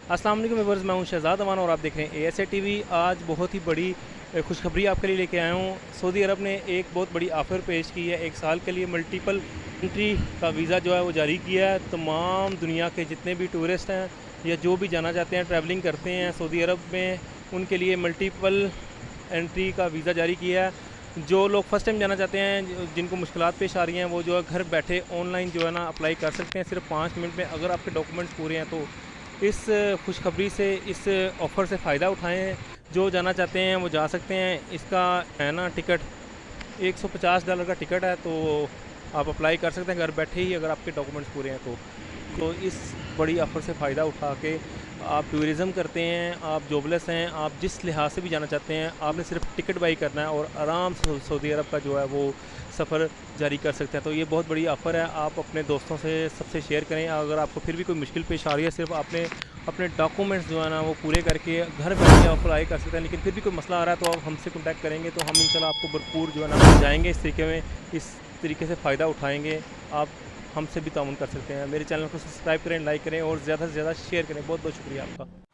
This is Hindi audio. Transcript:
अस्सलाम वालेकुम व्यूअर्स, मैं हूं शहजाद अमान और आप देख रहे हैं ASA टीवी। आज बहुत ही बड़ी खुशखबरी आपके लिए लेके आया हूं। सऊदी अरब ने एक बहुत बड़ी ऑफ़र पेश की है। 1 साल के लिए मल्टीपल एंट्री का वीज़ा जो है वो जारी किया है। तमाम दुनिया के जितने भी टूरिस्ट हैं या जो भी जाना चाहते हैं, ट्रैवलिंग करते हैं सऊदी अरब में, उनके लिए मल्टीपल एंट्री का वीज़ा जारी किया है। जो लोग फ़र्स्ट टाइम जाना चाहते हैं, जिनको मुश्किलात पेश आ रही हैं, वो जो है घर बैठे ऑनलाइन जो है ना अप्लाई कर सकते हैं सिर्फ 5 मिनट में। अगर आपके डॉक्यूमेंट्स पूरे हैं तो इस खुशखबरी से, इस ऑफ़र से फ़ायदा उठाएं। जो जाना चाहते हैं वो जा सकते हैं। इसका है ना टिकट $150 का टिकट है, तो आप अप्लाई कर सकते हैं घर बैठे ही, अगर आपके डॉक्यूमेंट्स पूरे हैं तो इस बड़ी ऑफ़र से फ़ायदा उठा के आप टूरिज़म करते हैं, आप जॉबलेस हैं, आप जिस लिहाज से भी जाना चाहते हैं, आपने सिर्फ टिकट बाई करना है और आराम से सऊदी अरब का जो है वो सफ़र जारी कर सकते हैं। तो ये बहुत बड़ी ऑफ़र है। आप अपने दोस्तों से सबसे शेयर करें। अगर आपको फिर भी कोई मुश्किल पेश आ रही है, सिर्फ आपने अपने डॉक्यूमेंट्स जो है ना वो पूरे करके घर बैठे अप्लाई कर सकते हैं। लेकिन फिर भी कोई मसला आ रहा है तो आप हमसे कॉन्टैक्ट करेंगे तो हम इंशाल्लाह आपको भरपूर जो है ना समझाएँगे, इस तरीके से फ़ायदा उठाएँगे। आप हमसे भी ताउन कर सकते हैं। मेरे चैनल को सब्सक्राइब करें, लाइक करें और ज़्यादा से ज़्यादा शेयर करें। बहुत बहुत शुक्रिया आपका।